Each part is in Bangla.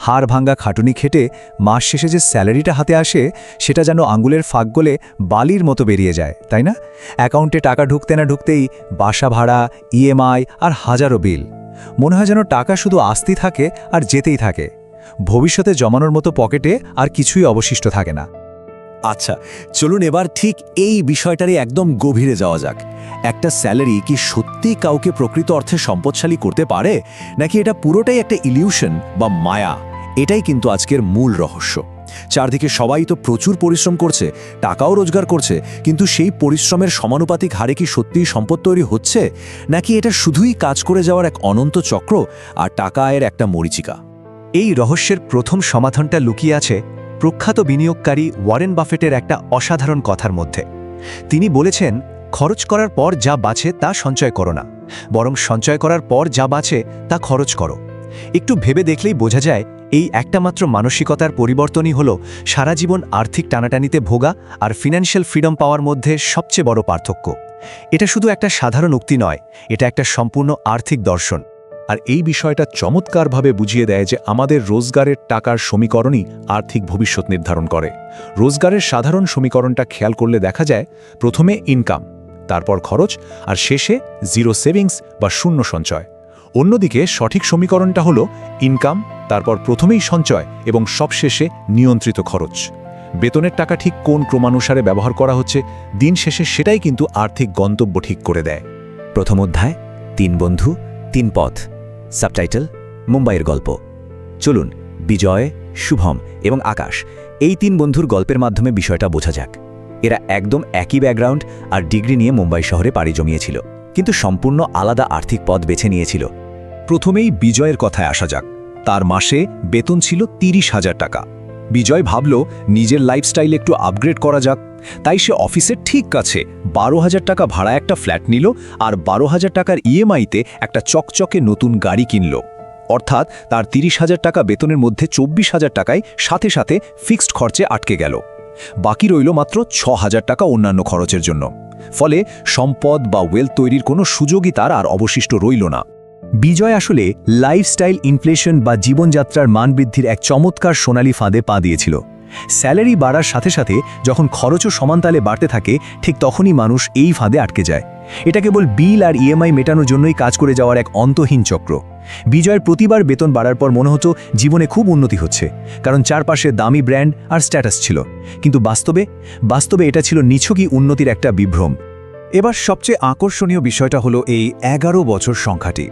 হাড় ভাঙ্গা খাটুনি খেটে মাস শেষে যে স্যালারিটা হাতে আসে সেটা যেন আঙুলের ফাঁক গলে বালির মতো বেরিয়ে যায়, তাই না? অ্যাকাউন্টে টাকা ঢুকতে না ঢুকতেই বাসা ভাড়া, ইএমআই আর হাজারো বিল। মনে হয় যেন টাকা শুধু আসতেই থাকে আর যেতেই থাকে। ভবিষ্যতে জমানোর মতো পকেটে আর কিছুই অবশিষ্ট থাকে না। আচ্ছা, চলুন এবার ঠিক এই বিষয়টারই একদম গভীরে যাওয়া যাক। একটা স্যালারি কি সত্যি কাউকে প্রকৃত অর্থে সম্পদশালী করতে পারে, নাকি এটা পুরোটাই একটা ইলিউশন বা মায়া? এটাই কিন্তু আজকের মূল রহস্য। চারদিকে সবাই তো প্রচুর পরিশ্রম করছে, টাকাও রোজগার করছে, কিন্তু সেই পরিশ্রমের সমানুপাতিক হারে কি সত্যিই সম্পদ তৈরি হচ্ছে, নাকি এটা শুধুই কাজ করে যাওয়ার এক অনন্ত চক্র আর টাকা আয়ের একটা মরীচিকা? এই রহস্যের প্রথম সমাধানটা লুকিয়ে আছে প্রখ্যাত বিনিয়োগকারী ওয়ারেন বাফেটের একটা অসাধারণ কথার মধ্যে। তিনি বলেছেন, খরচ করার পর যা বাঁচে তা সঞ্চয় করো না, বরং সঞ্চয় করার পর যা বাঁচে তা খরচ করো। একটু ভেবে দেখলেই বোঝা যায় এই একটা মাত্র মানসিকতার পরিবর্তনই হলো সারা জীবন আর্থিক টানাটানিতে ভোগা আর ফিনান্সিয়াল ফ্রিডম পাওয়ার মধ্যে সবচেয়ে বড় পার্থক্য। এটা শুধু একটা সাধারণ উক্তি নয়, এটা একটা সম্পূর্ণ আর্থিক দর্শন। আর এই বিষয়টা চমৎকারভাবে বুঝিয়ে দেয় যে আমাদের রোজগারের টাকার সমীকরণই আর্থিক ভবিষ্যৎ নির্ধারণ করে। রোজগারের সাধারণ সমীকরণটা খেয়াল করলে দেখা যায়, প্রথমে ইনকাম, তারপর খরচ, আর শেষে জিরো সেভিংস বা শূন্য সঞ্চয়। অন্যদিকে সঠিক সমীকরণটা হলো ইনকাম, তারপর প্রথমেই সঞ্চয় এবং সবশেষে নিয়ন্ত্রিত খরচ। বেতনের টাকা ঠিক কোন ক্রমানুসারে ব্যবহার করা হচ্ছে, দিন শেষে সেটাই কিন্তু আর্থিক গন্তব্য ঠিক করে দেয়। প্রথম অধ্যায়, 3 বন্ধু 3 পথ। সাবটাইটেল, মুম্বাইয়ের গল্প। চলুন বিজয়, শুভম এবং আকাশ এই 3 বন্ধুর গল্পের মাধ্যমে বিষয়টা বোঝা যাক। এরা একদম একই ব্যাকগ্রাউন্ড আর ডিগ্রি নিয়ে মুম্বাই শহরে পাড়ি জমিয়েছিল, কিন্তু সম্পূর্ণ আলাদা আর্থিক পথ বেছে নিয়েছিল। প্রথমেই বিজয়ের কথায় আসা যাক। তার মাসে বেতন ছিল 30,000 টাকা। বিজয় ভাবল নিজের লাইফস্টাইল একটু আপগ্রেড করা যাক, তাই সে অফিসের ঠিক কাছে 12,000 টাকা ভাড়া একটা ফ্ল্যাট নিল আর 12,000 টাকার ইএমআইতে একটা চকচকে নতুন গাড়ি কিনল। অর্থাৎ তার 30,000 টাকা বেতনের মধ্যে 24,000 টাকায় সাথে সাথে ফিক্সড খরচে আটকে গেল। বাকি রইল মাত্র 6,000 টাকা অন্যান্য খরচের জন্য। ফলে সম্পদ বা ওয়েলথ তৈরির কোনো সুযোগই তার আর অবশিষ্ট রইল না। বিজয় আসলে লাইফস্টাইল ইনফ্লেশন বা জীবনযাত্রার মান বৃদ্ধির এক চমৎকার সোনালী ফাঁদে পা দিয়েছিল। স্যালারি বাড়ার সাথে সাথে যখন খরচও সমানতালে বাড়তে থাকে, ঠিক তখনই মানুষ এই ফাঁদে আটকে যায়। এটা কেবল বিল আর ইএমআই মেটানোর জন্যই কাজ করে যাওয়ার এক অন্তহীন চক্র। বিজয়ের প্রতিবার বেতন বাড়ার পর মনে হতো জীবনে খুব উন্নতি হচ্ছে, কারণ চারপাশে দামি ব্র্যান্ড আর স্ট্যাটাস ছিল। কিন্তু বাস্তবে এটা ছিল নিছকই উন্নতির একটা বিভ্রম। এবার সবচেয়ে আকর্ষণীয় বিষয়টা হলো এই 11 বছর সংখ্যাটি।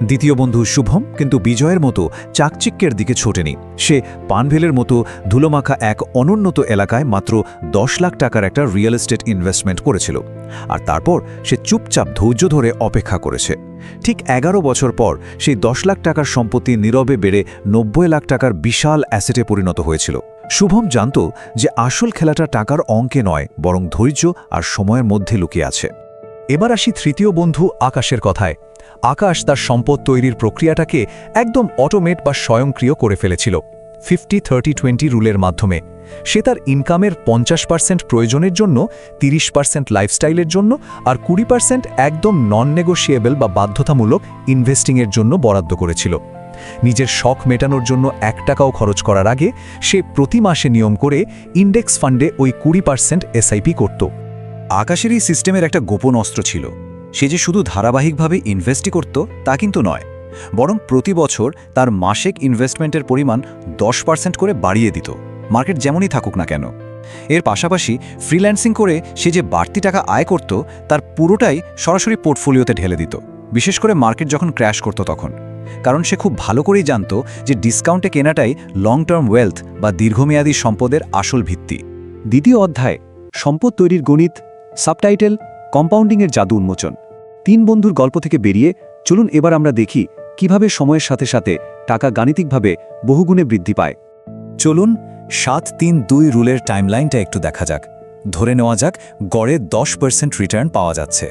দ্বিতীয় বন্ধু শুভম কিন্তু বিজয়ের মতো চাকচিক্যের দিকে ছোটেনি। সে পানভেলের মতো ধুলোমাখা এক অনুন্নত এলাকায় মাত্র 10 লাখ টাকার একটা রিয়েল এস্টেট ইনভেস্টমেন্ট করেছিল। আর তারপর সে চুপচাপ ধৈর্য ধরে অপেক্ষা করেছে। ঠিক 11 বছর পর সেই 10 লাখ টাকার সম্পত্তি নীরবে বেড়ে 90 লাখ টাকার বিশাল অ্যাসেটে পরিণত হয়েছিল। শুভম জানত যে আসল খেলাটা টাকার অঙ্কে নয়, বরং ধৈর্য আর সময়ের মধ্যে লুকিয়ে আছে। এবার আসি তৃতীয় বন্ধু আকাশের কথায়। আকাশ তার সম্পদ তৈরির প্রক্রিয়াটাকে একদম অটোমেট বা স্বয়ংক্রিয় করে ফেলেছিল 50-30-20 রুলের মাধ্যমে। সে তার ইনকামের 50% প্রয়োজনের জন্য, 30% লাইফস্টাইলের জন্য আর 20% একদম নন নেগোশিয়েবল বা বাধ্যতামূলক ইনভেস্টিংয়ের জন্য বরাদ্দ করেছিল। নিজের শখ মেটানোর জন্য 1 টাকাও খরচ করার আগে সে প্রতি মাসে নিয়ম করে ইন্ডেক্স ফান্ডে ওই 20% এসআইপি করত। আকাশের এই সিস্টেমের একটা গোপন অস্ত্র ছিল। সে যে শুধু ধারাবাহিকভাবে ইনভেস্টই করত তা কিন্তু নয়, বরং প্রতি বছর তার মাসিক ইনভেস্টমেন্টের পরিমাণ 10% করে বাড়িয়ে দিত, মার্কেট যেমনই থাকুক না কেন। এর পাশাপাশি ফ্রিল্যান্সিং করে সে যে বাড়তি টাকা আয় করত তার পুরোটাই সরাসরি পোর্টফোলিওতে ঢেলে দিত, বিশেষ করে মার্কেট যখন ক্র্যাশ করত তখন। কারণ সে খুব ভালো করেই জানত যে ডিসকাউন্টে কেনাটাই লং টার্ম ওয়েলথ বা দীর্ঘমেয়াদী সম্পদের আসল ভিত্তি। দ্বিতীয় অধ্যায়, সম্পদ তৈরির গণিত। সাবটাইটেল, কম্পাউন্ডিংয়ের জাদু উন্মোচন। 3 বন্ধুর গল্প থেকে বেরিয়ে চলুন এবার আমরা দেখি কিভাবে সময়ের সাথে সাথে টাকা গাণিতিকভাবে বহুগুণে বৃদ্ধি পায়। চলুন 7-3-2 রুলের টাইমলাইনটা একটু দেখা যাক। ধরে নেওয়া যাক গড়ে 10% রিটার্ন পাওয়া যাচ্ছে।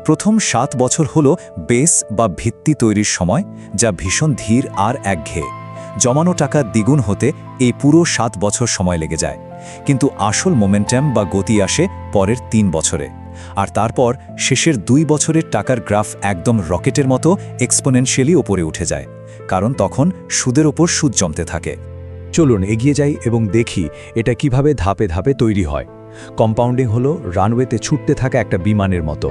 প্রথম 7 বছর হলো বেস বা ভিত্তি তৈরির সময়, যা ভীষণ ধীর আর একঘেয়ে। জমানো টাকা দ্বিগুণ হতে এই পুরো 7 বছর সময় লেগে যায়, কিন্তু আসল মোমেন্টাম বা গতি আসে পরের 3 বছরে। আর তারপর শেষের 2 বছরের টাকার গ্রাফ একদম রকেটের মতো এক্সপোনেনশিয়ালি ওপরে উঠে যায়। কারণ তখন সুদের ওপর সুদ জমতে থাকে। চলুন এগিয়ে যাই এবং দেখি এটা কিভাবে ধাপে ধাপে তৈরি হয়। কম্পাউন্ডিং হলো রানওয়েতে ছুটতে থাকা একটা বিমানের মতো।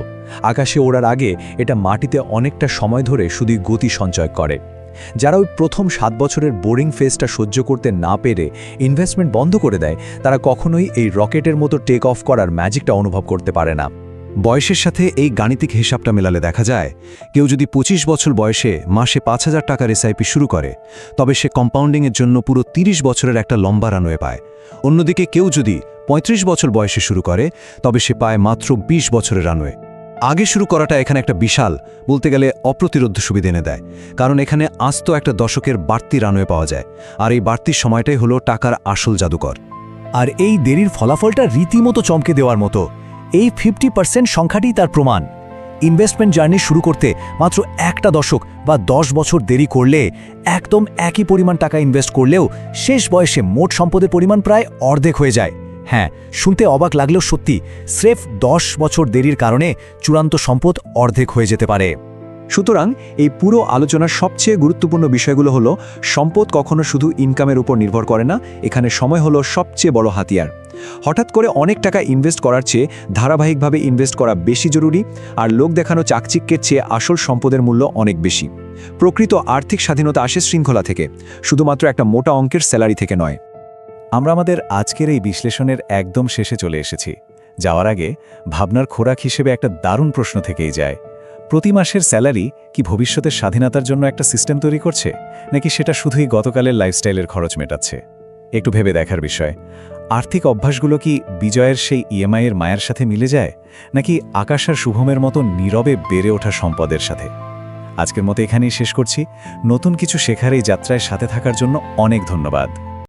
আকাশে ওড়ার আগে এটা মাটিতে অনেকটা সময় ধরে শুধু গতি সঞ্চয় করে। যারা ওই প্রথম 7 বছরের বোরিং ফেজটা সহ্য করতে না পেরে ইনভেস্টমেন্ট বন্ধ করে দেয়, তারা কখনোই এই রকেটের মতো টেক অফ করার ম্যাজিকটা অনুভব করতে পারে না। বয়সের সাথে এই গাণিতিক হিসাবটা মেলালে দেখা যায়, কেউ যদি 25 বছর বয়সে মাসে 5,000 টাকার এসআইপি শুরু করে, তবে সে কম্পাউন্ডিংয়ের জন্য পুরো 30 বছরের একটা লম্বা রানওয়ে পায়। অন্যদিকে কেউ যদি 35 বছর বয়সে শুরু করে, তবে সে পায় মাত্র 20 বছরের রানওয়ে। আগে শুরু করাটা এখানে একটা বিশাল, বলতে গেলে অপ্রতিরোধ্য সুবিধা এনে দেয়, কারণ এখানে আস্ত একটা দশকের বাড়তি রানওয়ে পাওয়া যায়, আর এই বাড়তি সময়টাই হলো টাকার আসল জাদুকর। আর এই দেরির ফলাফলটা রীতিমতো চমকে দেওয়ার মতো। এই 50% সংখ্যাটি তার প্রমাণ। ইনভেস্টমেন্ট জার্নি শুরু করতে মাত্র একটা দশক বা 10 বছর দেরি করলে, একদম একই পরিমাণ টাকা ইনভেস্ট করলেও শেষ বয়সে মোট সম্পদের পরিমাণ প্রায় অর্ধেক হয়ে যায়। হ্যাঁ, শুনতে অবাক লাগলেও সত্যি, স্রেফ 10 বছর দেরির কারণে চূড়ান্ত সম্পদ অর্ধেক হয়ে যেতে পারে। সুতরাং এই পুরো আলোচনার সবচেয়ে গুরুত্বপূর্ণ বিষয়গুলো হলো, সম্পদ কখনো শুধু ইনকামের উপর নির্ভর করে না, এখানে সময় হলো সবচেয়ে বড় হাতিয়ার। হঠাৎ করে অনেক টাকা ইনভেস্ট করার চেয়ে ধারাবাহিকভাবে ইনভেস্ট করা বেশি জরুরি, আর লোক দেখানো চাকচিক্যের চেয়ে আসল সম্পদের মূল্য অনেক বেশি। প্রকৃত আর্থিক স্বাধীনতা আসে শৃঙ্খলা থেকে, শুধুমাত্র একটা মোটা অঙ্কের স্যালারি থেকে নয়। আমরা আমাদের আজকের এই বিশ্লেষণের একদম শেষে চলে এসেছি। যাওয়ার আগে ভাবনার খোরাক হিসেবে একটা দারুণ প্রশ্ন থেকেই যায়। প্রতি মাসের স্যালারি কি ভবিষ্যতের স্বাধীনতার জন্য একটা সিস্টেম তৈরি করছে, নাকি সেটা শুধুই গতকালের লাইফস্টাইলের খরচ মেটাচ্ছে? একটু ভেবে দেখার বিষয়। আর্থিক অভ্যাসগুলো কি বিজয়ের সেই ইএমআইয়ের মায়ের সাথে মিলে যায়, নাকি আকাশ আর শুভমের মতো নীরবে বেড়ে ওঠা সম্পদের সাথে? আজকের মতো এখানেই শেষ করছি। নতুন কিছু শেখার এই যাত্রায় সাথে থাকার জন্য অনেক ধন্যবাদ।